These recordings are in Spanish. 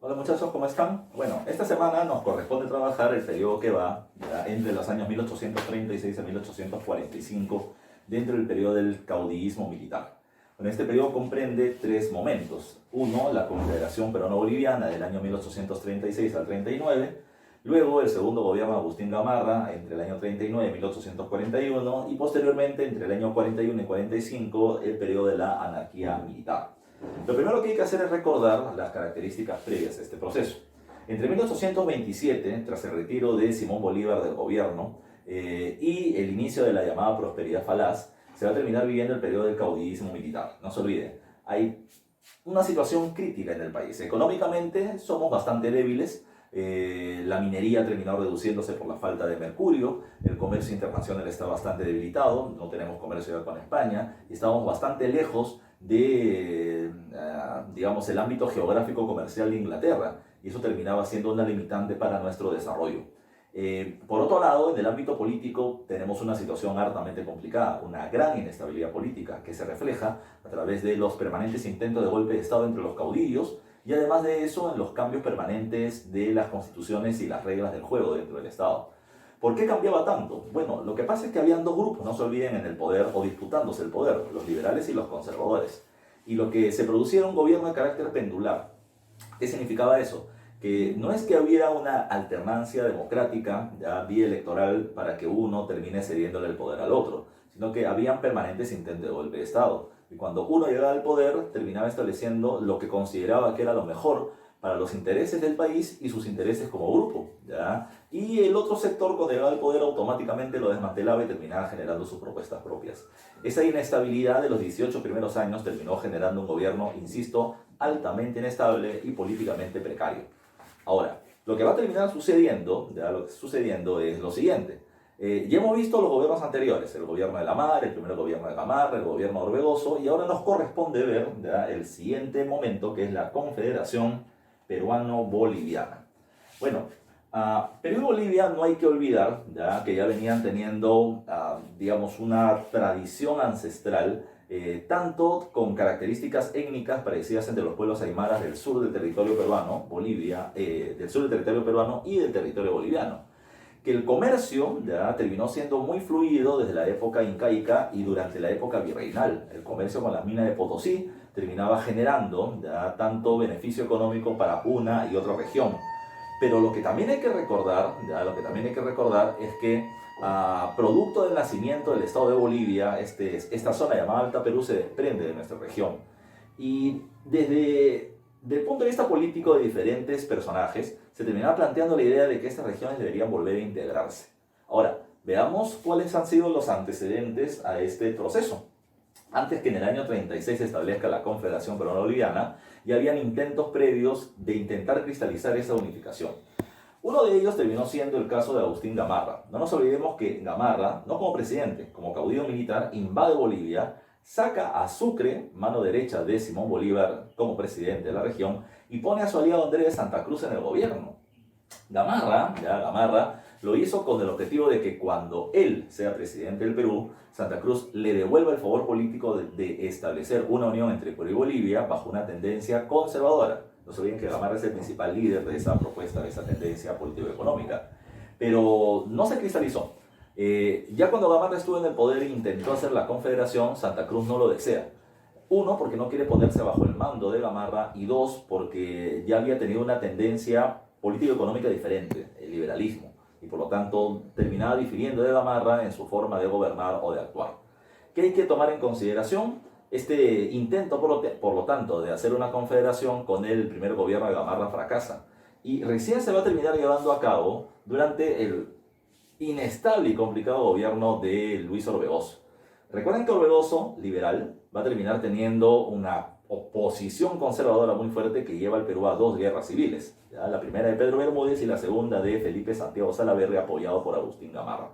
Hola muchachos, ¿cómo están? Bueno, esta semana nos corresponde trabajar el periodo que va ya, entre los años 1836 a 1845 dentro del periodo del caudillismo militar. Bueno, este periodo comprende tres momentos. Uno, la Confederación Peruano-Boliviana del año 1836 al 39. Luego, el segundo gobierno de Agustín Gamarra entre el año 39 y 1841. Y posteriormente, entre el año 41 y 45, el periodo de la anarquía militar. Lo primero que hay que hacer es recordar las características previas a este proceso. Entre 1827, tras el retiro de Simón Bolívar del gobierno y el inicio de la llamada prosperidad falaz, se va a terminar viviendo el periodo del caudillismo militar. No se olviden, hay una situación crítica en el país. Económicamente somos bastante débiles. La minería ha terminado reduciéndose por la falta de mercurio, el comercio internacional está bastante debilitado, no tenemos comercio ya con España, y estamos bastante lejos de, digamos, el ámbito geográfico comercial de Inglaterra, y eso terminaba siendo una limitante para nuestro desarrollo. Por otro lado, en el ámbito político tenemos una situación hartamente complicada, una gran inestabilidad política que se refleja a través de los permanentes intentos de golpe de Estado entre los caudillos, y además de eso en los cambios permanentes de las constituciones y las reglas del juego dentro del Estado. ¿Por qué cambiaba tanto? Bueno, lo que pasa es que habían dos grupos, no se olviden, en el poder o disputándose el poder, los liberales y los conservadores. Y lo que se producía era un gobierno de carácter pendular. ¿Qué significaba eso? Que no es que hubiera una alternancia democrática, ya vía electoral, para que uno termine cediéndole el poder al otro, sino que habían permanentes intentos de golpe de Estado. Y cuando uno llegaba al poder, terminaba estableciendo lo que consideraba que era lo mejor para los intereses del país y sus intereses como grupo, ¿ya? Y el otro sector, cuando llegaba al poder, automáticamente lo desmantelaba y terminaba generando sus propuestas propias. Esa inestabilidad de los 18 primeros años terminó generando un gobierno, insisto, altamente inestable y políticamente precario. Ahora, lo que va a terminar sucediendo, ya lo que está sucediendo es lo siguiente. Ya hemos visto los gobiernos anteriores, el gobierno de Lamar, el primer gobierno de Gamarra, el gobierno de Orbegoso, y ahora nos corresponde ver ya el siguiente momento, que es la Confederación Peruano-Boliviana. Bueno, Perú y Bolivia no hay que olvidar ya que ya venían teniendo, digamos, una tradición ancestral, tanto con características étnicas parecidas entre los pueblos aymaras del sur del territorio peruano, Bolivia, del sur del territorio peruano y del territorio boliviano. Que el comercio ya terminó siendo muy fluido desde la época incaica y durante la época virreinal. El comercio con las minas de Potosí terminaba generando ya tanto beneficio económico para una y otra región. Pero lo que también hay que recordar, es que producto del nacimiento del Estado de Bolivia, esta zona llamada Alta Perú se desprende de nuestra región. Y desde el punto de vista político de diferentes personajes, se terminaba planteando la idea de que estas regiones deberían volver a integrarse. Ahora, veamos cuáles han sido los antecedentes a este proceso. Antes que en el año 36 se establezca la Confederación Peruano-Boliviana, ya habían intentos previos de intentar cristalizar esa unificación. Uno de ellos terminó siendo el caso de Agustín Gamarra. No nos olvidemos que Gamarra, no como presidente, como caudillo militar, invade Bolivia, saca a Sucre, mano derecha de Simón Bolívar como presidente de la región, y pone a su aliado Andrés de Santa Cruz en el gobierno. Gamarra lo hizo con el objetivo de que cuando él sea presidente del Perú, Santa Cruz le devuelva el favor político de establecer una unión entre Perú y Bolivia bajo una tendencia conservadora. No se olviden que Gamarra es el principal líder de esa propuesta, de esa tendencia político-económica. Pero no se cristalizó. Ya cuando Gamarra estuvo en el poder e intentó hacer la confederación, Santa Cruz no lo desea. Uno, porque no quiere ponerse bajo el mando de Gamarra, y dos, porque ya había tenido una tendencia político-económica diferente, el liberalismo, y por lo tanto terminaba difiriendo de Gamarra en su forma de gobernar o de actuar. ¿Qué hay que tomar en consideración? Este intento, por lo tanto, de hacer una confederación con el primer gobierno de Gamarra fracasa, y recién se va a terminar llevando a cabo durante el inestable y complicado gobierno de Luis Orbegoso. Recuerden que Orbegoso, liberal, va a terminar teniendo una oposición conservadora muy fuerte que lleva al Perú a dos guerras civiles, ¿ya? La primera de Pedro Bermúdez y la segunda de Felipe Santiago Salaverry, apoyado por Agustín Gamarra.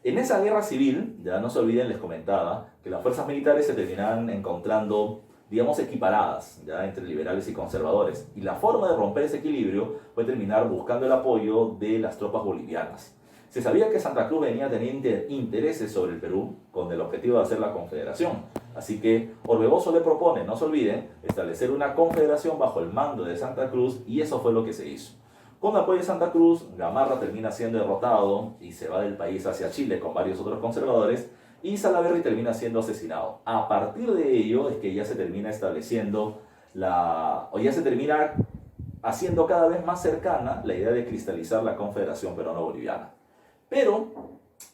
En esa guerra civil, ya no se olviden, les comentaba que las fuerzas militares se terminaban encontrando, digamos, equiparadas, ya, entre liberales y conservadores, y la forma de romper ese equilibrio fue terminar buscando el apoyo de las tropas bolivianas. Se sabía que Santa Cruz venía teniendo intereses sobre el Perú con el objetivo de hacer la confederación, Así que Orbegoso le propone, no se olviden, establecer una confederación bajo el mando de Santa Cruz y eso fue lo que se hizo. Con apoyo de Santa Cruz, Gamarra termina siendo derrotado y se va del país hacia Chile con varios otros conservadores y Salaverry termina siendo asesinado. A partir de ello es que ya se termina estableciendo ya se termina haciendo cada vez más cercana la idea de cristalizar la Confederación Peruano-Boliviana. Pero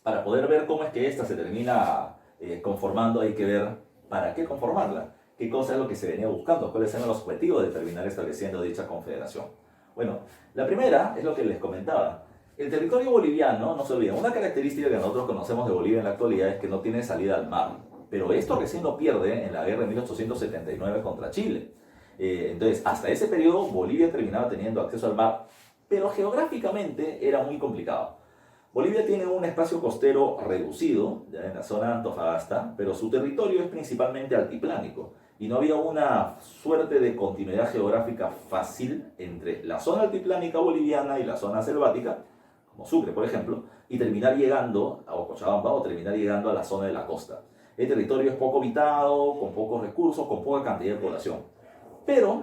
para poder ver cómo es que esta se termina conformando hay que ver para qué conformarla, qué cosa es lo que se venía buscando, cuáles eran los objetivos de terminar estableciendo dicha confederación. Bueno, la primera es lo que les comentaba. El territorio boliviano, no se olviden, una característica que nosotros conocemos de Bolivia en la actualidad es que no tiene salida al mar. Pero esto recién lo pierde en la guerra de 1879 contra Chile. Entonces, hasta ese periodo Bolivia terminaba teniendo acceso al mar, pero geográficamente era muy complicado. Bolivia tiene un espacio costero reducido, ya en la zona de Antofagasta, pero su territorio es principalmente altiplánico y no había una suerte de continuidad geográfica fácil entre la zona altiplánica boliviana y la zona selvática, como Sucre, por ejemplo, y terminar llegando a Cochabamba o terminar llegando a la zona de la costa. El territorio es poco habitado, con pocos recursos, con poca cantidad de población. Pero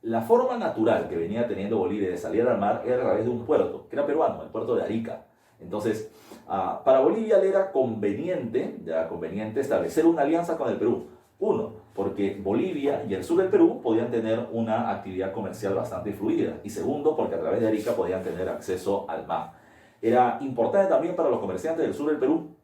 la forma natural que venía teniendo Bolivia de salir al mar era a través de un puerto, que era peruano, el puerto de Arica. Entonces, para Bolivia le era conveniente establecer una alianza con el Perú. Uno, porque Bolivia y el sur del Perú podían tener una actividad comercial bastante fluida. Y segundo, porque a través de Arica podían tener acceso al mar. Era importante también para los comerciantes del sur del Perú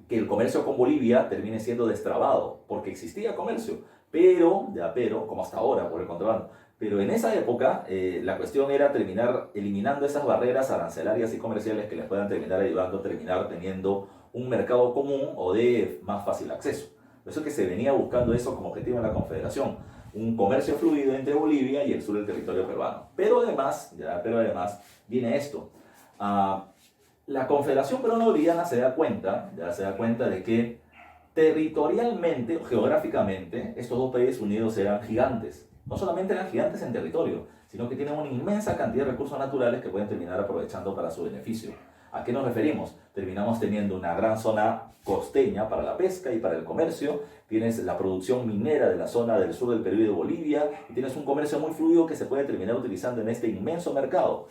que el comercio con Bolivia termine siendo destrabado, porque existía comercio, pero, como hasta ahora, por el contrabando. Pero en esa época la cuestión era terminar eliminando esas barreras arancelarias y comerciales que les puedan terminar ayudando a terminar teniendo un mercado común o de más fácil acceso. Por eso es que se venía buscando eso como objetivo en la Confederación, un comercio fluido entre Bolivia y el sur del territorio peruano. Pero además viene esto. La Confederación Peruano-Boliviana se da cuenta de que territorialmente o geográficamente estos dos países unidos eran gigantes. No solamente eran gigantes en territorio, sino que tienen una inmensa cantidad de recursos naturales que pueden terminar aprovechando para su beneficio. ¿A qué nos referimos? Terminamos teniendo una gran zona costeña para la pesca y para el comercio, tienes la producción minera de la zona del sur del Perú y de Bolivia, y tienes un comercio muy fluido que se puede terminar utilizando en este inmenso mercado.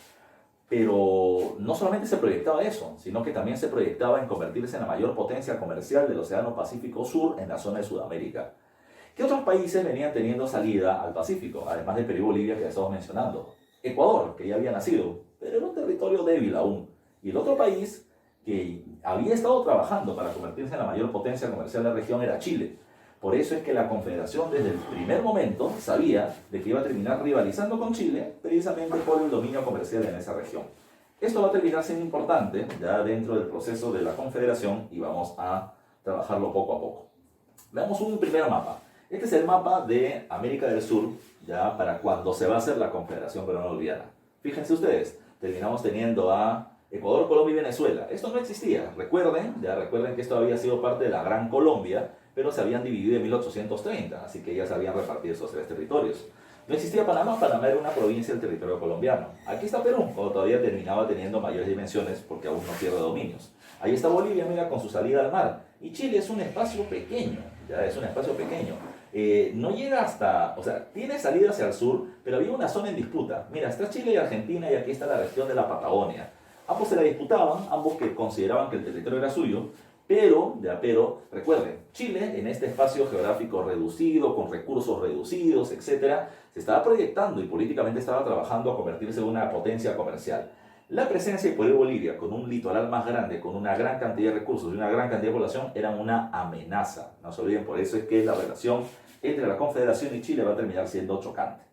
Pero no solamente se proyectaba eso, sino que también se proyectaba en convertirse en la mayor potencia comercial del Océano Pacífico Sur en la zona de Sudamérica. ¿Qué otros países venían teniendo salida al Pacífico, además de Perú y Bolivia que ya estamos mencionando? Ecuador, que ya había nacido, pero era un territorio débil aún. Y el otro país que había estado trabajando para convertirse en la mayor potencia comercial de la región era Chile. Por eso es que la Confederación desde el primer momento sabía de que iba a terminar rivalizando con Chile precisamente por el dominio comercial en esa región. Esto va a terminar siendo importante ya dentro del proceso de la Confederación y vamos a trabajarlo poco a poco. Veamos un primer mapa. Este es el mapa de América del Sur ya para cuando se va a hacer la Confederación Peruano-Boliviana. Fíjense ustedes, terminamos teniendo a Ecuador, Colombia y Venezuela. Esto no existía. Recuerden que esto había sido parte de la Gran Colombia, pero se habían dividido en 1830, así que ya se habían repartido esos tres territorios. No existía Panamá, Panamá era una provincia del territorio colombiano. Aquí está Perú, cuando todavía terminaba teniendo mayores dimensiones porque aún no pierde dominios. Ahí está Bolivia, mira, con su salida al mar. Y Chile es un espacio pequeño, ya es un espacio pequeño. No llega hasta, o sea, tiene salida hacia el sur, pero había una zona en disputa. Mira, está Chile y Argentina y aquí está la región de la Patagonia. Ambos se la disputaban, ambos que consideraban que el territorio era suyo, pero recuerden, Chile en este espacio geográfico reducido, con recursos reducidos, etc., se estaba proyectando y políticamente estaba trabajando a convertirse en una potencia comercial. La presencia de Bolivia con un litoral más grande, con una gran cantidad de recursos y una gran cantidad de población, era una amenaza. No se olviden, por eso es que la relación entre la Confederación y Chile va a terminar siendo chocante.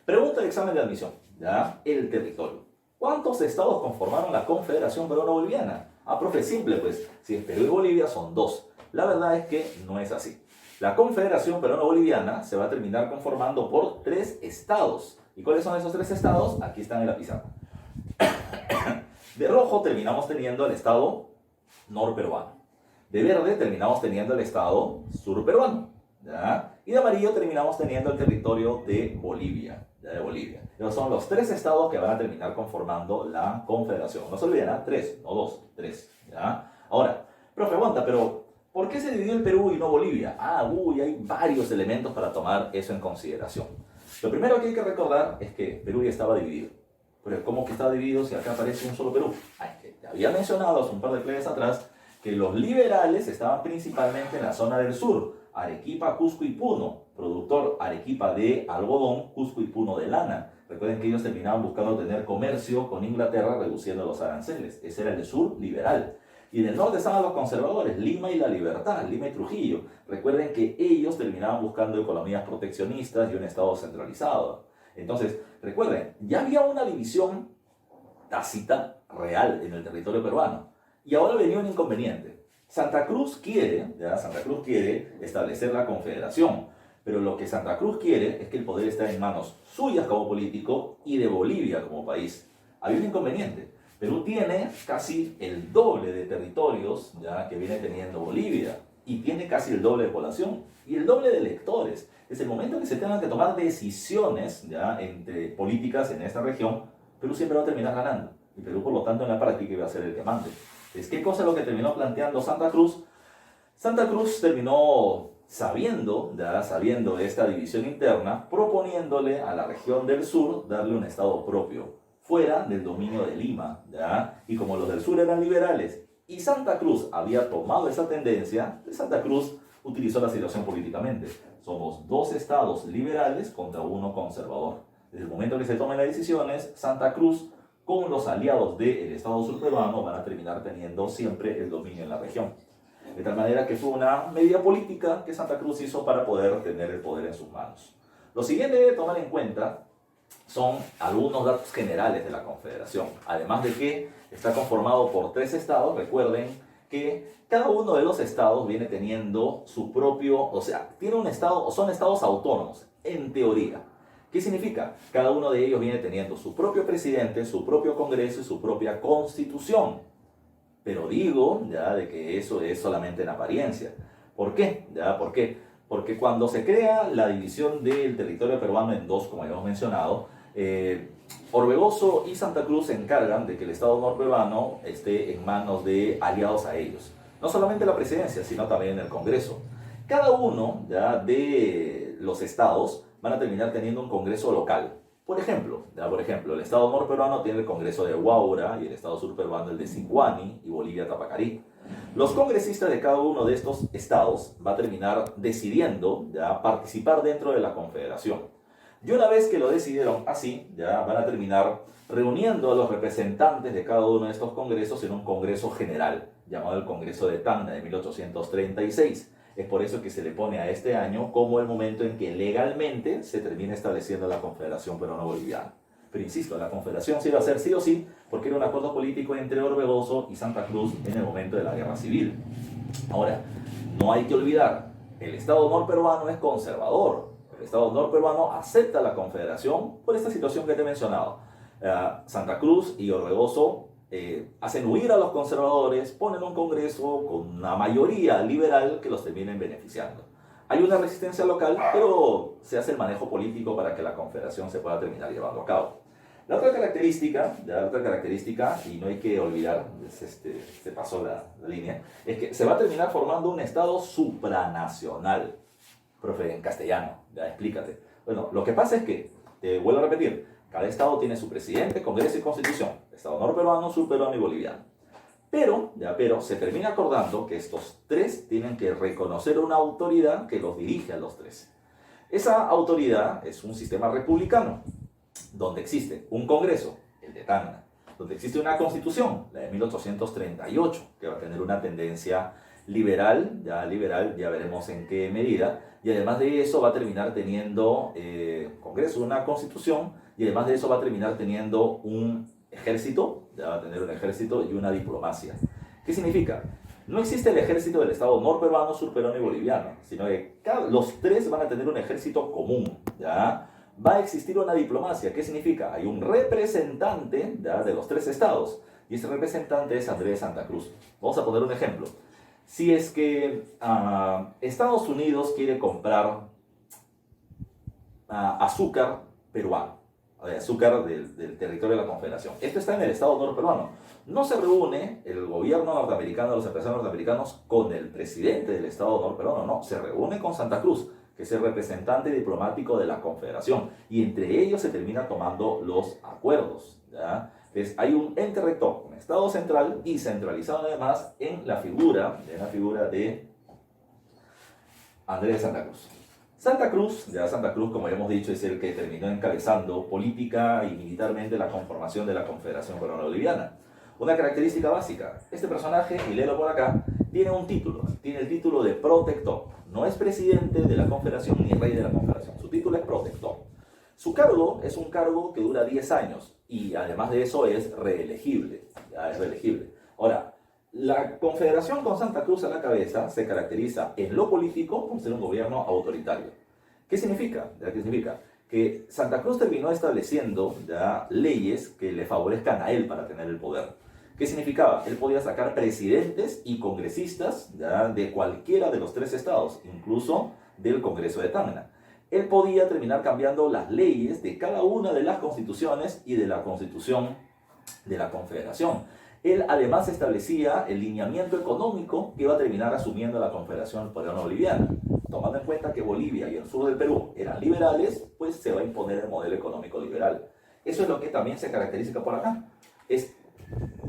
Pregunta de examen de admisión, ¿ya? El territorio. ¿Cuántos estados conformaron la Confederación Peruano-Boliviana? Profe, simple pues, si es Perú y Bolivia son 2. La verdad es que no es así. La Confederación Peruano-Boliviana se va a terminar conformando por 3 estados. ¿Y cuáles son esos 3 estados? Aquí están en la pizarra. De rojo terminamos teniendo el estado norperuano. De verde terminamos teniendo el estado surperuano, ¿ya? Y de amarillo terminamos teniendo el territorio de Bolivia. De Bolivia. Esos son los 3 estados que van a terminar conformando la Confederación. No se olviden, 3, no 2, 3. ¿Ya? Ahora, profe, aguanta, pero ¿Por qué se dividió el Perú y no Bolivia? Hay varios elementos para tomar eso en consideración. Lo primero que hay que recordar es que Perú ya estaba dividido. Pero ¿cómo que está dividido si acá aparece un solo Perú? Te había mencionado hace un par de clases atrás que los liberales estaban principalmente en la zona del sur, Arequipa, Cusco y Puno, productor Arequipa de algodón, Cusco y Puno de lana. Recuerden que ellos terminaban buscando tener comercio con Inglaterra reduciendo los aranceles. Ese era el sur liberal. Y en el norte estaban los conservadores, Lima y La Libertad, Lima y Trujillo. Recuerden que ellos terminaban buscando economías proteccionistas y un Estado centralizado. Entonces, recuerden, ya había una división tácita, real, en el territorio peruano. Y ahora venía un inconveniente. Santa Cruz quiere establecer la confederación. Pero lo que Santa Cruz quiere es que el poder esté en manos suyas como político y de Bolivia como país. Había un inconveniente. Perú tiene casi el doble de territorios que viene teniendo Bolivia y tiene casi el doble de población y el doble de electores. Desde el momento en que se tengan que tomar decisiones entre políticas en esta región, Perú siempre va a terminar ganando y Perú por lo tanto en la práctica iba a ser el que mande. ¿Qué cosa es lo que terminó planteando Santa Cruz? Santa Cruz terminó sabiendo esta división interna, proponiéndole a la región del sur darle un estado propio, fuera del dominio de Lima, y como los del sur eran liberales y Santa Cruz había tomado esa tendencia, Santa Cruz utilizó la situación políticamente. Somos dos estados liberales contra uno conservador. Desde el momento que se tomen las decisiones, Santa Cruz con los aliados del estado surperuano van a terminar teniendo siempre el dominio en la región. De tal manera que fue una medida política que Santa Cruz hizo para poder tener el poder en sus manos. Lo siguiente debe tomar en cuenta son algunos datos generales de la Confederación. Además de que está conformado por 3 estados, recuerden que cada uno de los estados viene teniendo su propio, tiene un estado, son estados autónomos, en teoría. ¿Qué significa? Cada uno de ellos viene teniendo su propio presidente, su propio congreso y su propia constitución. Pero digo de que eso es solamente en apariencia. ¿Por qué? ¿Por qué? Porque cuando se crea la división del territorio peruano en dos, como ya hemos mencionado, Orbegoso y Santa Cruz se encargan de que el Estado norperuano esté en manos de aliados a ellos. No solamente la presidencia, sino también el Congreso. Cada uno de los estados van a terminar teniendo un Congreso local. Por ejemplo, el Estado norperuano tiene el Congreso de Huaura y el Estado surperuano el de Sicuani y Bolivia Tapacarí. Los congresistas de cada uno de estos estados va a terminar decidiendo participar dentro de la Confederación. Y una vez que lo decidieron así, van a terminar reuniendo a los representantes de cada uno de estos congresos en un congreso general, llamado el Congreso de Tacna de 1836. Es por eso que se le pone a este año como el momento en que legalmente se termina estableciendo la Confederación Peruano-Boliviana. Pero insisto, la Confederación se iba a hacer sí o sí porque era un acuerdo político entre Orbegoso y Santa Cruz en el momento de la Guerra Civil. Ahora, no hay que olvidar, el Estado norperuano es conservador. El Estado norperuano acepta la Confederación por esta situación que te he mencionado. Santa Cruz y Orbegoso hacen huir a los conservadores, ponen un congreso con una mayoría liberal que los terminen beneficiando. Hay una resistencia local, pero se hace el manejo político para que la confederación se pueda terminar llevando a cabo. La otra característica, y no hay que olvidar, se pasó la línea, es que se va a terminar formando un estado supranacional. Profe, en castellano, explícate. Bueno, lo que pasa es que, te vuelvo a repetir, cada estado tiene su presidente, congreso y constitución. Estado norperuano, surperuano y boliviano. Pero se termina acordando que estos 3 tienen que reconocer una autoridad que los dirige a los 3. Esa autoridad es un sistema republicano, donde existe un congreso, el de Tacna, donde existe una constitución, la de 1838, que va a tener una tendencia liberal, ya veremos en qué medida, y además de eso va a terminar teniendo congreso, una constitución, y además de eso va a terminar teniendo un ejército, ya va a tener un ejército y una diplomacia. ¿Qué significa? No existe el ejército del Estado norperuano, surperuano y boliviano, sino que los 3 van a tener un ejército común, ¿ya? Va a existir una diplomacia. ¿Qué significa? Hay un representante de los 3 estados, y ese representante es Andrés Santa Cruz. Vamos a poner un ejemplo. Si es que Estados Unidos quiere comprar azúcar peruano, de azúcar del territorio de la Confederación. Esto está en el estado norperuano. No se reúne el gobierno norteamericano, los empresarios norteamericanos, con el presidente del estado norperuano, no, se reúne con Santa Cruz, que es el representante diplomático de la Confederación, y entre ellos se terminan tomando los acuerdos, ¿ya? Entonces, hay un ente rector, un estado central y centralizado además en la figura de Andrés de Santa Cruz. Santa Cruz, como hemos dicho, es el que terminó encabezando política y militarmente la conformación de la Confederación Peruana Boliviana. Una característica básica, este personaje, y léelo por acá, tiene el título de protector. No es presidente de la Confederación ni rey de la Confederación, su título es protector. Su cargo es un cargo que dura 10 años y además de eso es reelegible. Ya es reelegible. Ahora, la Confederación con Santa Cruz a la cabeza se caracteriza en lo político por ser un gobierno autoritario. ¿Qué significa? ¿Qué significa? Que Santa Cruz terminó estableciendo ya leyes que le favorezcan a él para tener el poder. ¿Qué significaba? Él podía sacar presidentes y congresistas ya de cualquiera de los 3 estados, incluso del Congreso de Tacna. Él podía terminar cambiando las leyes de cada una de las constituciones y de la constitución de la Confederación. Él además establecía el lineamiento económico que iba a terminar asumiendo la Confederación Peruana Boliviana. Tomando en cuenta que Bolivia y el sur del Perú eran liberales, pues se va a imponer el modelo económico liberal. Eso es lo que también se caracteriza por acá. Es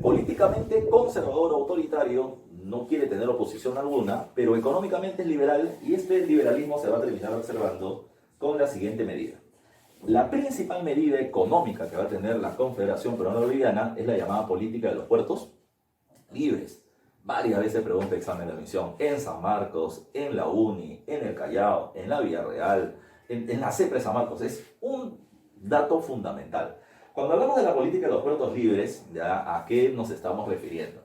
políticamente conservador, autoritario, no quiere tener oposición alguna, pero económicamente es liberal y este liberalismo se va a terminar observando con la siguiente medida. La principal medida económica que va a tener la Confederación Peruana Boliviana es la llamada política de los puertos libres. Varias veces pregunta examen de admisión en San Marcos, en la UNI, en el Callao, en la Villarreal, en la CEPRE San Marcos. Es un dato fundamental. Cuando hablamos de la política de los puertos libres, ¿ya a qué nos estamos refiriendo?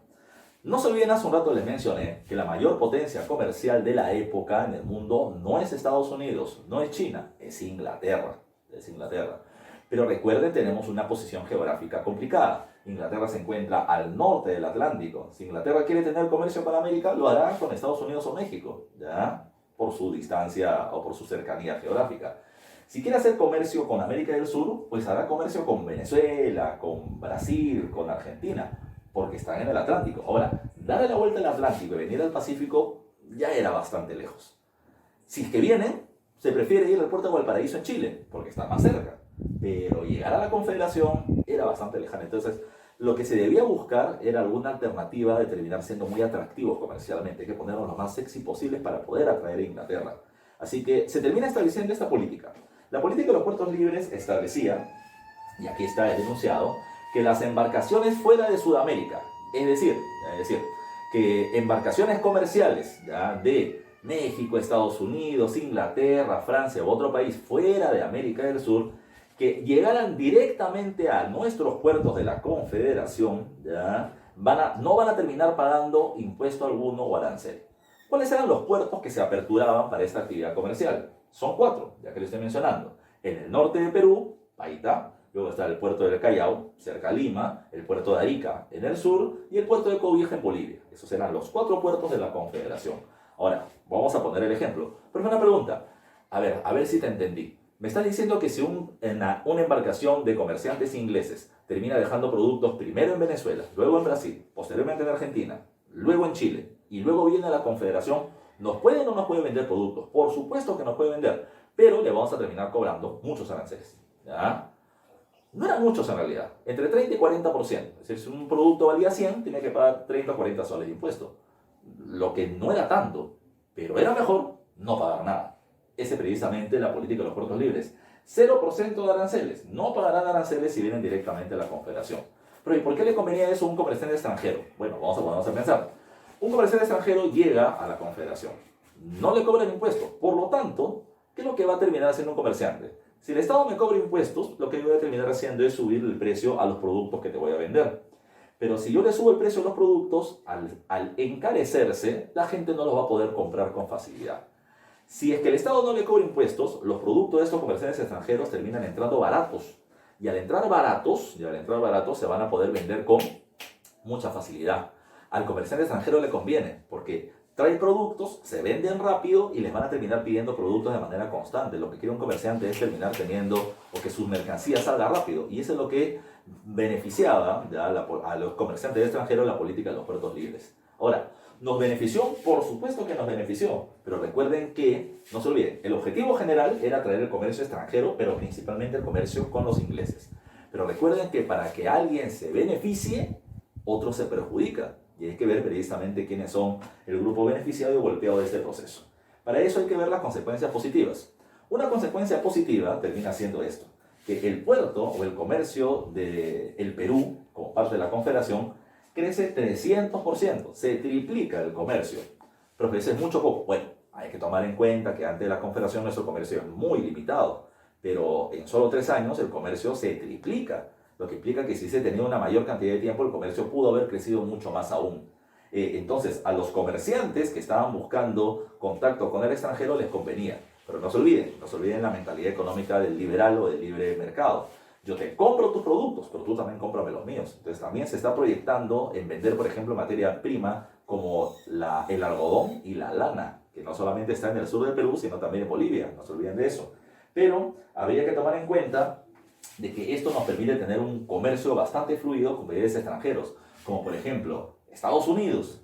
No se olviden, hace un rato les mencioné que la mayor potencia comercial de la época en el mundo no es Estados Unidos, no es China, es Inglaterra. Pero recuerden, tenemos una posición geográfica complicada. Inglaterra se encuentra al norte del Atlántico. Si Inglaterra quiere tener comercio con América, lo hará con Estados Unidos o México, ¿ya? Por su distancia o por su cercanía geográfica. Si quiere hacer comercio con América del Sur, pues hará comercio con Venezuela, con Brasil, con Argentina, porque están en el Atlántico. Ahora, darle la vuelta al Atlántico y venir al Pacífico ya era bastante lejos. Si es que vienen, se prefiere ir al puerto de Valparaíso en Chile, porque está más cerca. Pero llegar a la Confederación era bastante lejano. Entonces, lo que se debía buscar era alguna alternativa de terminar siendo muy atractivos comercialmente. Hay que ponernos lo más sexy posibles para poder atraer a Inglaterra. Así que se termina estableciendo esta política. La política de los puertos libres establecía, y aquí está el enunciado, que las embarcaciones fuera de Sudamérica, es decir, que embarcaciones comerciales ya de México, Estados Unidos, Inglaterra, Francia u otro país fuera de América del Sur, que llegaran directamente a nuestros puertos de la Confederación, ¿ya? No van a terminar pagando impuesto alguno o arancel. ¿Cuáles eran los puertos que se aperturaban para esta actividad comercial? Son 4, ya que lo estoy mencionando. En el norte de Perú, Paita, luego está el puerto del Callao, cerca a Lima, el puerto de Arica en el sur y el puerto de Cobija en Bolivia. Esos eran los 4 puertos de la Confederación. Ahora, vamos a poner el ejemplo. Pero una pregunta, a ver si te entendí. Me estás diciendo que si una embarcación de comerciantes ingleses termina dejando productos primero en Venezuela, luego en Brasil, posteriormente en Argentina, luego en Chile y luego viene a la Confederación, ¿nos puede o no nos puede vender productos? Por supuesto que nos puede vender, pero le vamos a terminar cobrando muchos aranceles. ¿Ya? No eran muchos en realidad, entre 30 y 40%. Es decir, si un producto valía 100, tenía que pagar 30 o 40 soles de impuesto. Lo que no era tanto, pero era mejor no pagar nada. Esa es precisamente la política de los puertos libres. 0% de aranceles. No pagarán aranceles si vienen directamente a la Confederación. Pero ¿y por qué le convenía eso a un comerciante extranjero? Bueno, vamos a ponernos a pensar. Un comerciante extranjero llega a la Confederación. No le cobran impuestos. Por lo tanto, ¿qué es lo que va a terminar haciendo un comerciante? Si el Estado me cobra impuestos, lo que voy a terminar haciendo es subir el precio a los productos que te voy a vender. Pero si yo le subo el precio a los productos, al encarecerse, la gente no los va a poder comprar con facilidad. Si es que el Estado no le cobra impuestos, los productos de estos comerciantes extranjeros terminan entrando baratos. Y al entrar baratos, se van a poder vender con mucha facilidad. Al comerciante extranjero le conviene, porque trae productos, se venden rápido y les van a terminar pidiendo productos de manera constante. Lo que quiere un comerciante es terminar teniendo o que sus mercancías salga rápido. Y eso es lo que beneficiaba a los comerciantes extranjeros la política de los puertos libres. Ahora, ¿nos benefició? Por supuesto que nos benefició. Pero recuerden que, no se olviden, el objetivo general era atraer el comercio extranjero, pero principalmente el comercio con los ingleses. Pero recuerden que para que alguien se beneficie, otro se perjudica. Y hay que ver precisamente quiénes son el grupo beneficiado y golpeado de este proceso. Para eso hay que ver las consecuencias positivas. Una consecuencia positiva termina siendo esto, que el puerto o el comercio del Perú, como parte de la Confederación, crece 300%, se triplica el comercio. Pero eso es mucho poco. Bueno, hay que tomar en cuenta que antes de la Confederación nuestro comercio es muy limitado, pero en solo 3 años el comercio se triplica. Lo que implica que si se tenía una mayor cantidad de tiempo, el comercio pudo haber crecido mucho más aún. Entonces, a los comerciantes que estaban buscando contacto con el extranjero les convenía. Pero no se olviden la mentalidad económica del liberal o del libre mercado. Yo te compro tus productos, pero tú también cómprame los míos. Entonces, también se está proyectando en vender, por ejemplo, materia prima como el algodón y la lana, que no solamente está en el sur del Perú, sino también en Bolivia. No se olviden de eso. Pero habría que tomar en cuenta de que esto nos permite tener un comercio bastante fluido con países extranjeros, como por ejemplo Estados Unidos,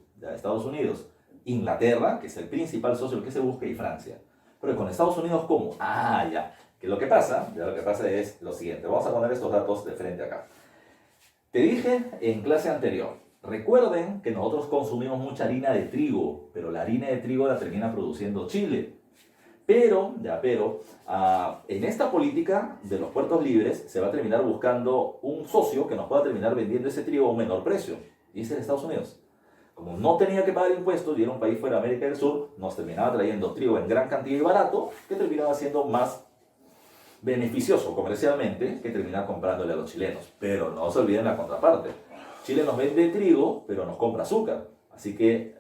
Inglaterra, que es el principal socio que se busca, y Francia. Pero con Estados Unidos, ¿cómo? Que lo que pasa es lo siguiente. Vamos a poner estos datos de frente acá. Te dije en clase anterior, recuerden que nosotros consumimos mucha harina de trigo, pero la harina de trigo la termina produciendo Chile. Pero, en esta política de los puertos libres se va a terminar buscando un socio que nos pueda terminar vendiendo ese trigo a un menor precio. Y ese es Estados Unidos. Como no tenía que pagar impuestos y era un país fuera de América del Sur, nos terminaba trayendo trigo en gran cantidad y barato, que terminaba siendo más beneficioso comercialmente que terminar comprándole a los chilenos. Pero no se olviden la contraparte. Chile nos vende trigo, pero nos compra azúcar. Así que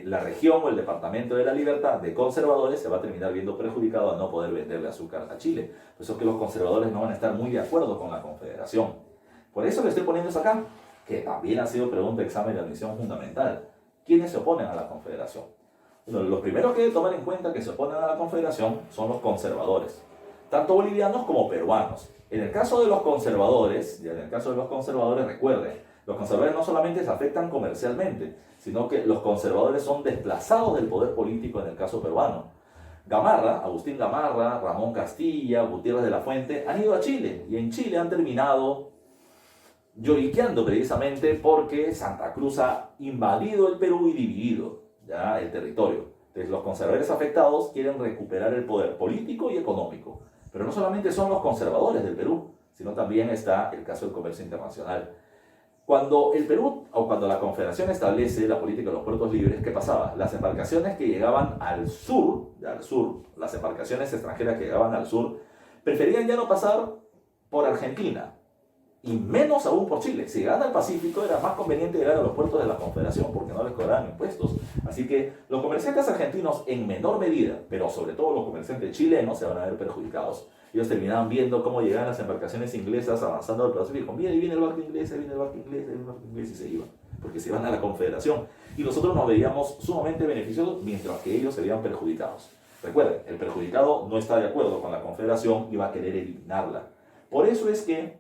la región o el departamento de la libertad de conservadores se va a terminar viendo perjudicado a no poder venderle azúcar a Chile. Por eso es que los conservadores no van a estar muy de acuerdo con la Confederación. Por eso le estoy poniendo eso acá, que también ha sido pregunta de examen de admisión fundamental. ¿Quiénes se oponen a la Confederación? Bueno, los primeros que hay que tomar en cuenta que se oponen a la Confederación son los conservadores, tanto bolivianos como peruanos. En el caso de los conservadores, recuerden, los conservadores no solamente se afectan comercialmente, sino que los conservadores son desplazados del poder político en el caso peruano. Agustín Gamarra, Ramón Castilla, Gutiérrez de la Fuente han ido a Chile y en Chile han terminado lloriqueando precisamente porque Santa Cruz ha invadido el Perú y dividido ya el territorio. Entonces los conservadores afectados quieren recuperar el poder político y económico. Pero no solamente son los conservadores del Perú, sino también está el caso del comercio internacional. Cuando el Perú o cuando la Confederación establece la política de los puertos libres, ¿qué pasaba? Las embarcaciones que llegaban al sur, las embarcaciones extranjeras que llegaban al sur, preferían ya no pasar por Argentina y menos aún por Chile. Si llegaban al Pacífico era más conveniente llegar a los puertos de la Confederación porque no les cobraban impuestos. Así que los comerciantes argentinos en menor medida, pero sobre todo los comerciantes chilenos se van a ver perjudicados. Ellos terminaban viendo cómo llegaban las embarcaciones inglesas avanzando al Pacífico. Viene el barco inglés, viene el barco inglés, viene el barco inglés, y se iban, porque se iban a la Confederación. Y nosotros nos veíamos sumamente beneficiosos, mientras que ellos se veían perjudicados. Recuerden, el perjudicado no está de acuerdo con la Confederación y va a querer eliminarla. Por eso es que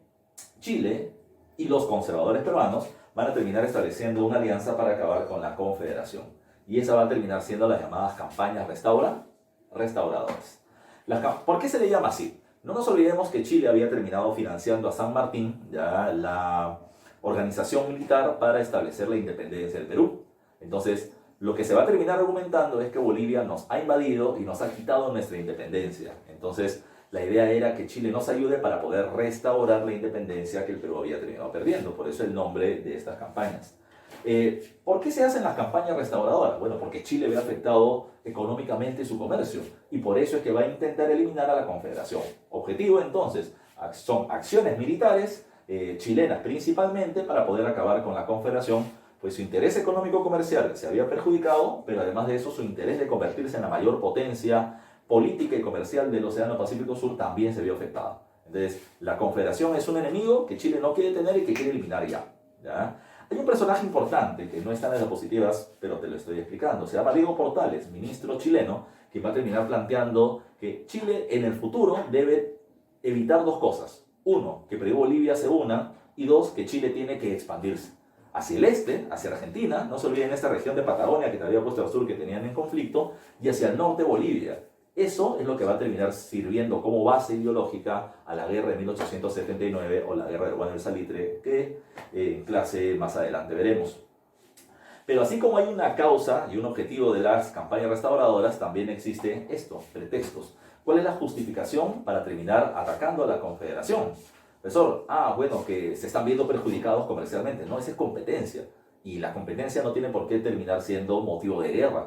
Chile y los conservadores peruanos van a terminar estableciendo una alianza para acabar con la Confederación. Y esa va a terminar siendo las llamadas campañas restauradoras. ¿Por qué se le llama así? No nos olvidemos que Chile había terminado financiando a San Martín, ya la organización militar para establecer la independencia del Perú. Entonces, lo que se va a terminar argumentando es que Bolivia nos ha invadido y nos ha quitado nuestra independencia. Entonces, la idea era que Chile nos ayude para poder restaurar la independencia que el Perú había terminado perdiendo. Por eso el nombre de estas campañas. ¿Por qué se hacen las campañas restauradoras? Bueno, porque Chile ve afectado económicamente su comercio y por eso es que va a intentar eliminar a la Confederación. Objetivo entonces son acciones militares chilenas principalmente para poder acabar con la Confederación, pues su interés económico-comercial se había perjudicado, pero además de eso su interés de convertirse en la mayor potencia política y comercial del Océano Pacífico Sur también se vio afectado. Entonces, la Confederación es un enemigo que Chile no quiere tener y que quiere eliminar ya. Hay un personaje importante que no está en las diapositivas, pero te lo estoy explicando. Se llama Diego Portales, ministro chileno, que va a terminar planteando que Chile en el futuro debe evitar dos cosas. Uno, que Perú y Bolivia se unan, y dos, que Chile tiene que expandirse hacia el este, hacia Argentina, no se olviden esta región de Patagonia que te había puesto al sur que tenían en conflicto, y hacia el norte Bolivia. Eso es lo que va a terminar sirviendo como base ideológica a la guerra de 1879 o la guerra del Guano del Salitre, que en clase más adelante veremos. Pero así como hay una causa y un objetivo de las campañas restauradoras, también existe esto, pretextos. ¿Cuál es la justificación para terminar atacando a la Confederación? Profesor, bueno, que se están viendo perjudicados comercialmente. No, esa es competencia. Y la competencia no tiene por qué terminar siendo motivo de guerra.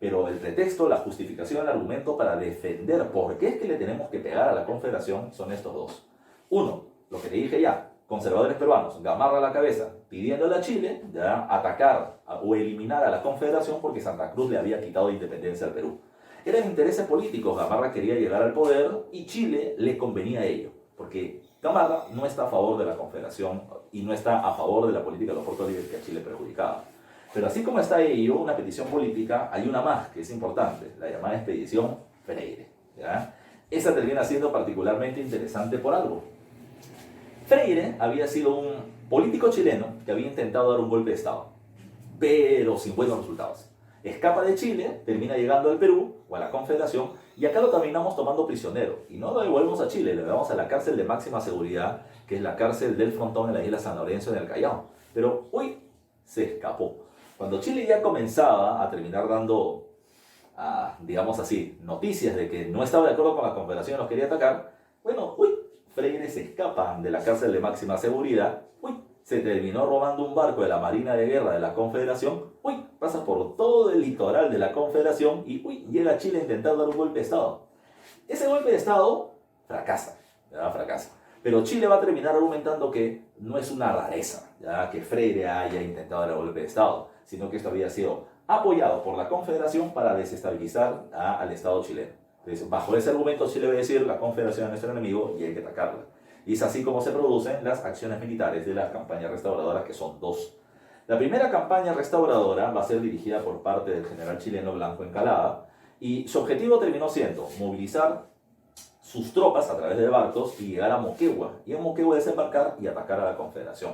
Pero el pretexto, la justificación, el argumento para defender por qué es que le tenemos que pegar a la Confederación son estos dos. Uno, lo que te dije ya, conservadores peruanos, Gamarra a la cabeza, pidiéndole a Chile ya atacar o eliminar a la Confederación porque Santa Cruz le había quitado independencia al Perú. Eran intereses políticos, Gamarra quería llegar al poder y Chile le convenía a ello, porque Gamarra no está a favor de la Confederación y no está a favor de la política de los puertos libres que a Chile perjudicaba. Pero así como está ello, una petición política, hay una más que es importante, la llamada Expedición Freire. ¿Ya? Esa termina siendo particularmente interesante por algo. Freire había sido un político chileno que había intentado dar un golpe de Estado, pero sin buenos resultados. Escapa de Chile, termina llegando al Perú o a la Confederación y acá lo terminamos tomando prisionero. Y no lo devolvemos a Chile, lo llevamos a la cárcel de máxima seguridad, que es la cárcel del Frontón en la isla San Lorenzo en el Callao. Pero, se escapó. Cuando Chile ya comenzaba a terminar dando, digamos así, noticias de que no estaba de acuerdo con la Confederación y los quería atacar, Freire se escapa de la cárcel de máxima seguridad, se terminó robando un barco de la Marina de Guerra de la Confederación, pasa por todo el litoral de la Confederación y llega a Chile a intentar dar un golpe de Estado. Ese golpe de Estado fracasa, fracasa. Pero Chile va a terminar argumentando que no es una rareza, ya que Freire haya intentado dar el golpe de Estado, sino que esto había sido apoyado por la Confederación para desestabilizar al Estado chileno. Entonces, bajo ese argumento, Chile va a decir la Confederación es nuestro enemigo y hay que atacarla. Y es así como se producen las acciones militares de las campañas restauradoras, que son dos. La primera campaña restauradora va a ser dirigida por parte del general chileno Blanco Encalada y su objetivo terminó siendo movilizar sus tropas a través de barcos y llegar a Moquegua, y en Moquegua desembarcar y atacar a la Confederación.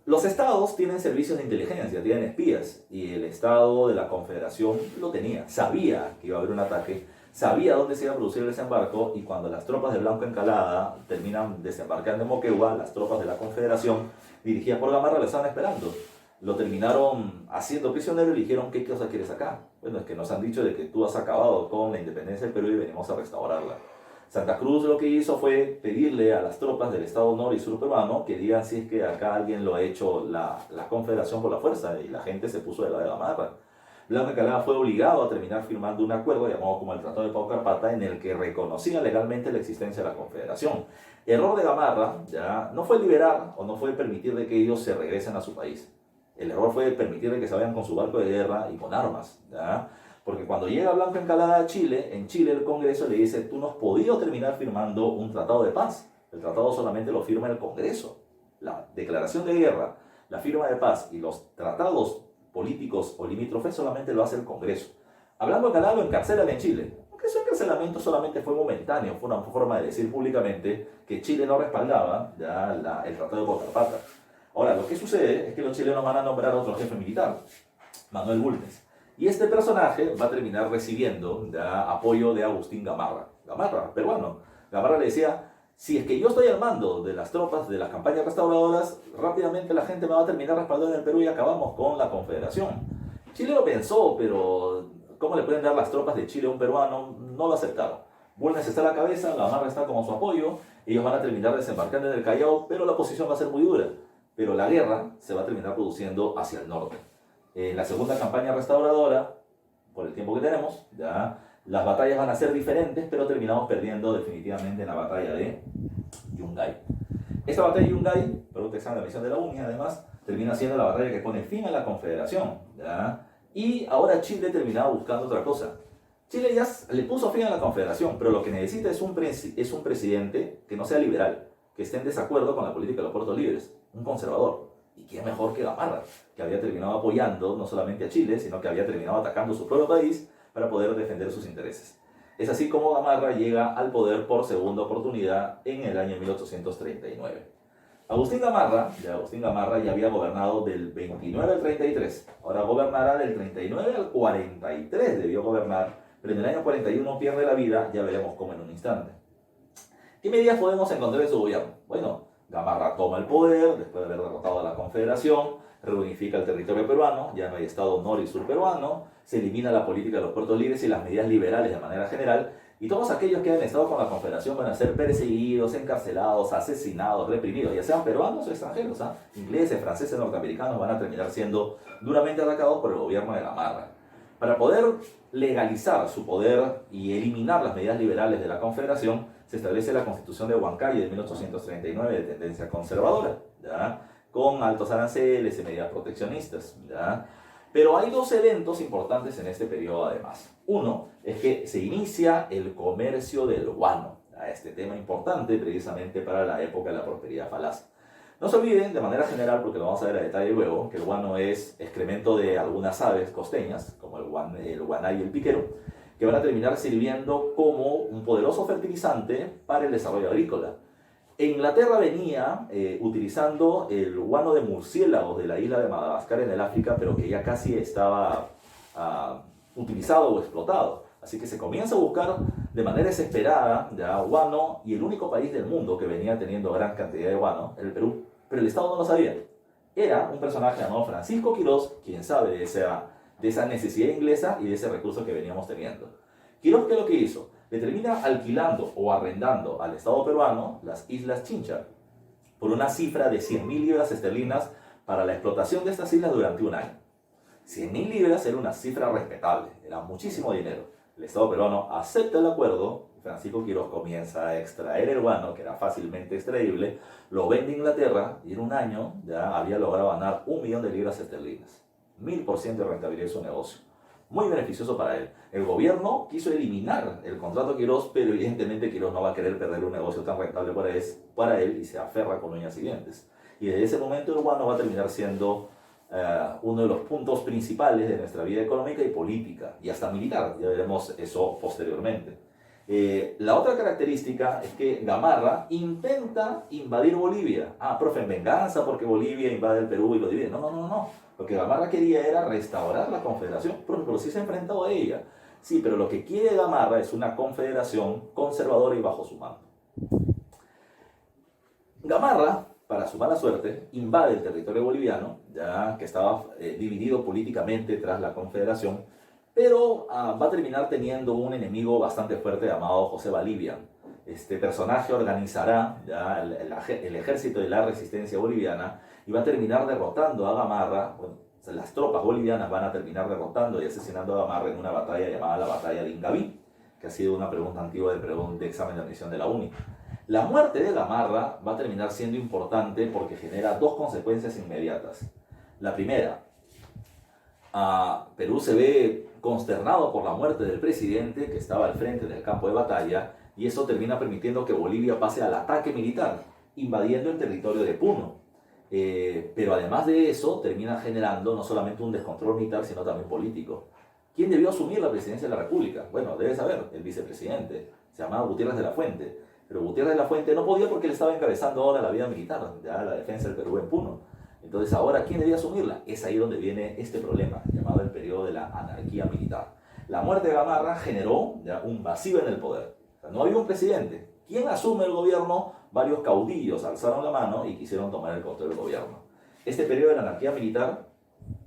Los estados tienen servicios de inteligencia, tienen espías, y el estado de la Confederación lo tenía, sabía que iba a haber un ataque, sabía dónde se iba a producir el desembarco, y cuando las tropas de Blanco Encalada terminan desembarcando en Moquegua, las tropas de la Confederación, dirigidas por Gamarra, le estaban esperando. Lo terminaron haciendo prisionero y le dijeron, ¿qué cosa quieres acá? Bueno, es que nos han dicho de que tú has acabado con la independencia del Perú y venimos a restaurarla. Santa Cruz lo que hizo fue pedirle a las tropas del Estado Nor y Sur peruano que digan si es que acá alguien lo ha hecho la Confederación por la fuerza, y la gente se puso de la Gamarra. Blanco Encalada fue obligado a terminar firmando un acuerdo llamado como el Tratado de Pau Carpata, en el que reconocía legalmente la existencia de la Confederación. Error de Gamarra ya no fue liberar o no fue permitir de que ellos se regresen a su país. El error fue permitir de que se vayan con su barco de guerra y con armas, ¿ya? Porque cuando llega Blanco Encalada a Chile, en Chile el Congreso le dice, tú no has podido terminar firmando un tratado de paz. El tratado solamente lo firma el Congreso. La declaración de guerra, la firma de paz y los tratados políticos o limítrofes solamente lo hace el Congreso. A Blanco Encalada lo encarcelan en Chile. Aunque ese encarcelamiento solamente fue momentáneo, fue una forma de decir públicamente que Chile no respaldaba ya el tratado de Pau Carpata. Ahora, lo que sucede es que los chilenos van a nombrar a otro jefe militar, Manuel Bulnes. Y este personaje va a terminar recibiendo apoyo de Agustín Gamarra. Gamarra, peruano. Gamarra le decía, si es que yo estoy al mando de las tropas de las campañas restauradoras, rápidamente la gente me va a terminar respaldando en el Perú y acabamos con la Confederación. Chile lo pensó, pero ¿cómo le pueden dar las tropas de Chile a un peruano? No lo aceptaron. Bulnes está a la cabeza, Gamarra está como su apoyo, ellos van a terminar desembarcando en el Callao, pero la posición va a ser muy dura. Pero la guerra se va a terminar produciendo hacia el norte. En la segunda campaña restauradora, por el tiempo que tenemos, las batallas van a ser diferentes, pero terminamos perdiendo definitivamente en la batalla de Yungay. Esta batalla de Yungay, pregunta examen de la misión de la UNI, además, termina siendo la batalla que pone fin a la Confederación. Y ahora Chile terminaba buscando otra cosa. Chile ya le puso fin a la Confederación, pero lo que necesita es un presidente que no sea liberal, que esté en desacuerdo con la política de los puertos libres, un conservador. ¿Y quién mejor que Gamarra, que había terminado apoyando no solamente a Chile, sino que había terminado atacando su propio país para poder defender sus intereses? Es así como Gamarra llega al poder por segunda oportunidad en el año 1839. Agustín Gamarra ya había gobernado del 29 al 33, ahora gobernará del 39 al 43, debió gobernar, pero en el año 41 pierde la vida, ya veremos cómo en un instante. ¿Qué medidas podemos encontrar en su gobierno? Bueno, Gamarra toma el poder después de haber derrotado a la Confederación, reunifica el territorio peruano, ya no hay Estado norte y sur peruano, se elimina la política de los puertos libres y las medidas liberales de manera general, y todos aquellos que han estado con la Confederación van a ser perseguidos, encarcelados, asesinados, reprimidos, ya sean peruanos o extranjeros, ingleses, franceses, norteamericanos, van a terminar siendo duramente atacados por el gobierno de Gamarra. Para poder legalizar su poder y eliminar las medidas liberales de la Confederación, se establece la Constitución de Huancayo de 1839 de tendencia conservadora, ¿ya?, con altos aranceles y medidas proteccionistas, ¿ya? Pero hay dos eventos importantes en este periodo además. Uno es que se inicia el comercio del guano, ¿ya?, este tema importante precisamente para la época de la prosperidad falaz. No se olviden, de manera general, porque lo vamos a ver a detalle luego, que el guano es excremento de algunas aves costeñas, como el guaná y el piquero, que van a terminar sirviendo como un poderoso fertilizante para el desarrollo agrícola. Inglaterra venía utilizando el guano de murciélagos de la isla de Madagascar en el África, pero que ya casi estaba utilizado o explotado. Así que se comienza a buscar de manera desesperada ya guano, y el único país del mundo que venía teniendo gran cantidad de guano era el Perú, pero el Estado no lo sabía. Era un personaje llamado Francisco Quirós quien sabe de esa necesidad inglesa y de ese recurso que veníamos teniendo. Quirós, ¿qué es lo que hizo? Le termina alquilando o arrendando al Estado peruano las Islas Chincha por una cifra de 100.000 libras esterlinas para la explotación de estas islas durante un año. 100.000 libras era una cifra respetable, era muchísimo dinero. El Estado peruano acepta el acuerdo, Francisco Quirós comienza a extraer el guano, que era fácilmente extraíble, lo vende a Inglaterra y en un año ya había logrado ganar 1.000.000 de libras esterlinas. 1000% de rentabilidad de su negocio. Muy beneficioso para él. El gobierno quiso eliminar el contrato Quirós, pero evidentemente Quirós no va a querer perder un negocio tan rentable para él y se aferra con uñas y dientes. Y desde ese momento el guano va a terminar siendo uno de los puntos principales de nuestra vida económica y política, y hasta militar, ya veremos eso posteriormente. La otra característica es que Gamarra intenta invadir Bolivia. Profe, en venganza porque Bolivia invade el Perú y lo divide. No. Lo que Gamarra quería era restaurar la confederación, pero sí se ha enfrentado a ella. Sí, pero lo que quiere Gamarra es una confederación conservadora y bajo su mando. Gamarra, para su mala suerte, invade el territorio boliviano, ya que estaba dividido políticamente tras la confederación, pero va a terminar teniendo un enemigo bastante fuerte llamado José Valdivia. Este personaje organizará ya el ejército de la resistencia boliviana y va a terminar derrotando a Gamarra. Bueno, las tropas bolivianas van a terminar derrotando y asesinando a Gamarra en una batalla llamada la batalla de Ingaví, que ha sido una pregunta antigua de examen de admisión de la UNI. La muerte de Gamarra va a terminar siendo importante porque genera dos consecuencias inmediatas. La primera, Perú se ve consternado por la muerte del presidente que estaba al frente del campo de batalla, y eso termina permitiendo que Bolivia pase al ataque militar, invadiendo el territorio de Puno. Pero además de eso, termina generando no solamente un descontrol militar, sino también político. ¿Quién debió asumir la presidencia de la República? Bueno, debe saber, el vicepresidente. Se llamaba Gutiérrez de la Fuente. Pero Gutiérrez de la Fuente no podía porque él estaba encabezando ahora la vida militar, ya la defensa del Perú en Puno. Entonces ahora, ¿quién debía asumirla? Es ahí donde viene este problema, llamado el periodo de la anarquía militar. La muerte de Gamarra generó ya un vacío en el poder. O sea, no había un presidente. ¿Quién asume el gobierno? Varios caudillos alzaron la mano y quisieron tomar el control del gobierno. Este periodo de la anarquía militar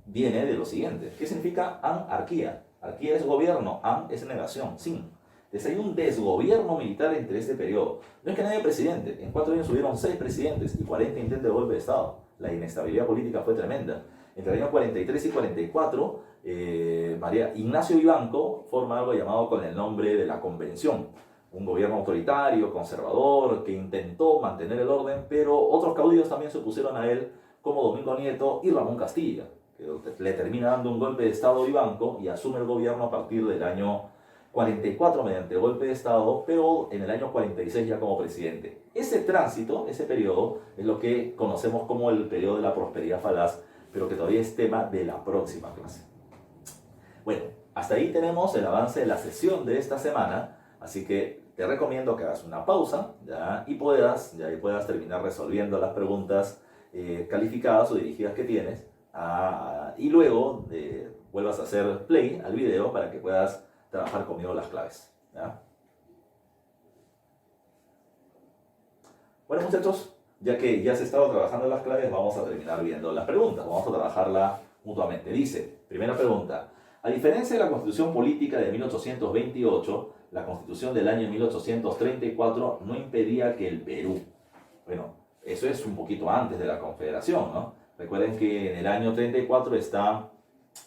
viene de lo siguiente. ¿Qué significa anarquía? Arquía es gobierno, an es negación, sin. Entonces hay un desgobierno militar entre este periodo. No es que no haya presidente. En 4 años subieron 6 presidentes y 40 intentos de golpe de Estado. La inestabilidad política fue tremenda. Entre el año 43 y 44, María Ignacio Vivanco forma algo llamado con el nombre de la Convención. Un gobierno autoritario, conservador, que intentó mantener el orden, pero otros caudillos también se opusieron a él, como Domingo Nieto y Ramón Castilla, que le termina dando un golpe de Estado a Vivanco y asume el gobierno a partir del año 44 mediante golpe de Estado, pero en el año 46 ya como presidente. Ese tránsito, ese periodo, es lo que conocemos como el periodo de la prosperidad falaz, pero que todavía es tema de la próxima clase. Bueno, hasta ahí tenemos el avance de la sesión de esta semana, así que te recomiendo que hagas una pausa ¿ya? Y puedas terminar resolviendo las preguntas calificadas o dirigidas que tienes y luego vuelvas a hacer play al video para que puedas trabajar conmigo las claves. ¿Ya? Bueno, muchachos, ya que ya se ha estado trabajando las claves, vamos a terminar viendo las preguntas. Vamos a trabajarla mutuamente. Dice, primera pregunta. A diferencia de la Constitución Política de 1828, la Constitución del año 1834 no impedía que el Perú, bueno, eso es un poquito antes de la Confederación, ¿no? Recuerden que en el año 34 está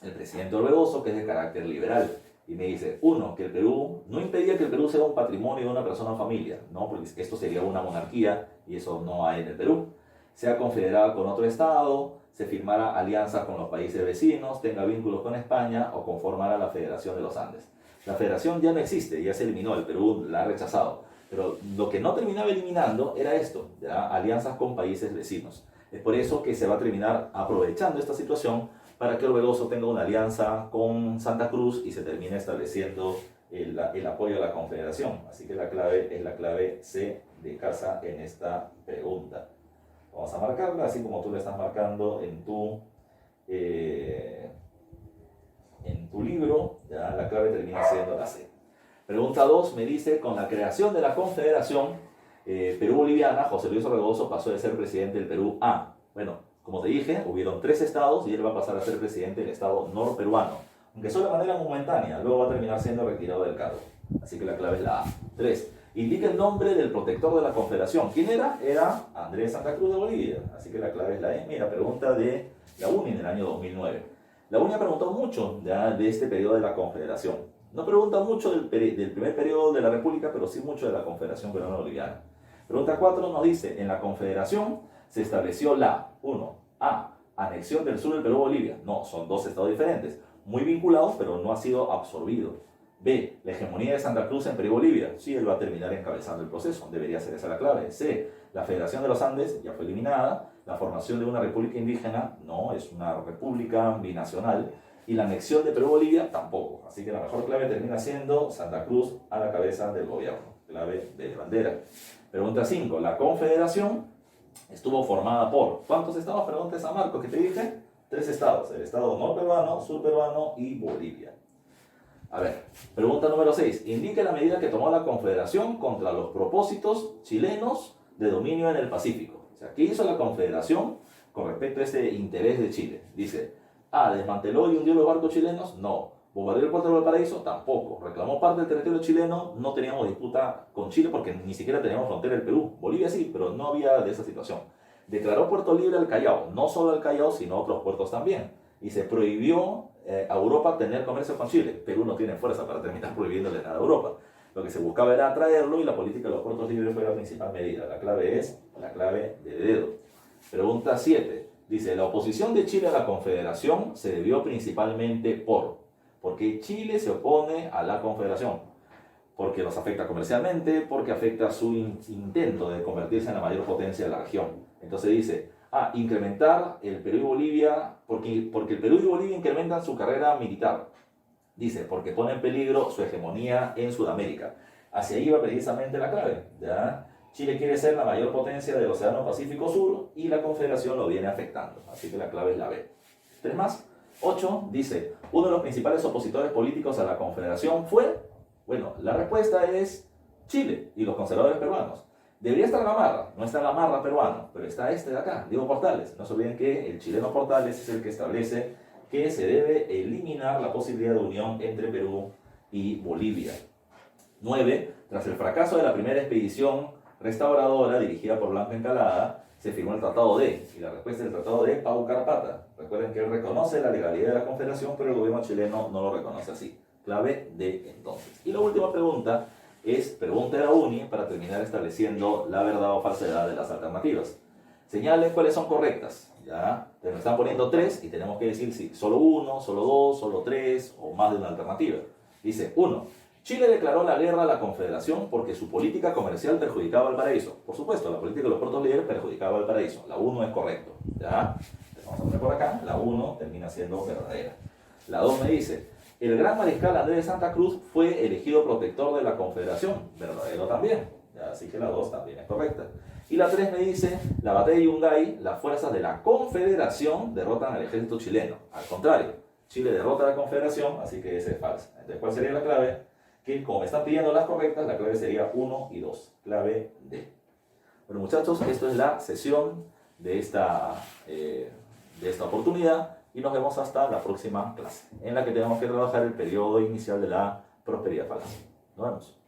el presidente Orbegoso, que es de carácter liberal, y me dice, uno, que el Perú no impedía que el Perú sea un patrimonio de una persona o familia, ¿no? Porque esto sería una monarquía y eso no hay en el Perú. Sea confederada con otro estado, se firmara alianzas con los países vecinos, tenga vínculos con España o conformara la Federación de los Andes. La federación ya no existe, ya se eliminó, el Perú la ha rechazado. Pero lo que no terminaba eliminando era esto, ¿ya? Alianzas con países vecinos. Es por eso que se va a terminar aprovechando esta situación para que Orbegoso tenga una alianza con Santa Cruz y se termine estableciendo el apoyo a la Confederación. Así que la clave es la clave C de casa en esta pregunta. Vamos a marcarla así como tú la estás marcando en tu libro. Ya la clave termina siendo la C. Pregunta 2 me dice, con la creación de la Confederación Perú-Boliviana, José Luis Orbegoso pasó de ser presidente del Perú a, bueno, como te dije, hubieron 3 estados y él va a pasar a ser presidente del estado norperuano, aunque solo de manera momentánea, luego va a terminar siendo retirado del cargo. Así que la clave es la A. 3. Indica el nombre del protector de la Confederación. ¿Quién era? Era Andrés Santa Cruz de Bolivia. Así que la clave es la E. Mira, pregunta de la UNI en el año 2009. La UNI ha preguntado mucho ya de este periodo de la Confederación. No pregunta mucho del primer periodo de la República, pero sí mucho de la Confederación Peruano-Boliviana. Pregunta 4 nos dice, en la Confederación se estableció la 1. A. Anexión del sur del Perú-Bolivia. No, son 2 estados diferentes, muy vinculados, pero no ha sido absorbido. B. La hegemonía de Santa Cruz en Perú y Bolivia. Sí, él va a terminar encabezando el proceso. Debería ser esa la clave. C. La Federación de los Andes ya fue eliminada. La formación de una república indígena. No, es una república binacional. Y la anexión de Perú y Bolivia tampoco. Así que la mejor clave termina siendo Santa Cruz a la cabeza del gobierno. Clave de bandera. Pregunta 5. La Confederación estuvo formada por... ¿Cuántos estados? Preguntas a Marcos, ¿qué te dije? 3 estados. El estado norperuano, surperuano y Bolivia. A ver, pregunta número 6. Indique la medida que tomó la Confederación contra los propósitos chilenos de dominio en el Pacífico. O sea, ¿qué hizo la Confederación con respecto a este interés de Chile? Dice, A. ¿Desmanteló y hundió los barcos chilenos? No. ¿Bombardeó el puerto de Valparaíso? Tampoco. ¿Reclamó parte del territorio chileno? No teníamos disputa con Chile porque ni siquiera teníamos frontera el Perú. Bolivia sí, pero no había de esa situación. Declaró puerto libre al Callao. No solo al Callao, sino a otros puertos también. Y se prohibió a Europa tener comercio con Chile. Perú no tiene fuerza para terminar prohibiéndole nada a Europa. Lo que se buscaba era atraerlo y la política de los puertos libres fue la principal medida. La clave es la clave de dedo. Pregunta 7. Dice, la oposición de Chile a la Confederación se debió principalmente porque Chile se opone a la Confederación. Porque los afecta comercialmente, porque afecta su intento de convertirse en la mayor potencia de la región. Entonces dice, incrementar el Perú y Bolivia, porque el Perú y Bolivia incrementan su carrera militar. Dice, porque pone en peligro su hegemonía en Sudamérica. Hacia ahí va precisamente la clave, ¿ya? Chile quiere ser la mayor potencia del Océano Pacífico Sur y la Confederación lo viene afectando. Así que la clave es la B. 3 más. 8 dice, uno de los principales opositores políticos a la Confederación fue, bueno, la respuesta es Chile y los conservadores peruanos. Debería estar Gamarra, no está Gamarra peruano, pero está este de acá, Diego Portales. No se olviden que el chileno Portales es el que establece que se debe eliminar la posibilidad de unión entre Perú y Bolivia. 9. Tras el fracaso de la primera expedición restauradora dirigida por Blanco Encalada, se firmó el Tratado D, y la respuesta del Tratado D es Pau Carpata. Recuerden que él reconoce la legalidad de la Confederación, pero el gobierno chileno no lo reconoce así. Clave D entonces. Y la última pregunta es pregunta de la UNI para terminar estableciendo la verdad o falsedad de las alternativas. Señalen cuáles son correctas. ¿Ya? Nos están poniendo 3 y tenemos que decir si solo 1, solo 2, solo 3 o más de una alternativa. Dice 1. Chile declaró la guerra a la Confederación porque su política comercial perjudicaba al paraíso. Por supuesto, la política de los puertos líderes perjudicaba al paraíso. La 1 es correcto. ¿Ya? Vamos a poner por acá. La 1 termina siendo verdadera. La 2 me dice, el gran mariscal Andrés de Santa Cruz fue elegido protector de la Confederación. Verdadero también. ¿Ya? Así que la 2 también es correcta. Y la 3 me dice, la batalla de Yungay, las fuerzas de la Confederación derrotan al ejército chileno. Al contrario, Chile derrota a la Confederación, así que esa es falsa. Entonces, ¿cuál sería la clave? Que como me están pidiendo las correctas, la clave sería 1 y 2. Clave D. Bueno, muchachos, esto es la sesión de esta oportunidad y nos vemos hasta la próxima clase, en la que tenemos que trabajar el periodo inicial de la prosperidad falaz. Nos vemos.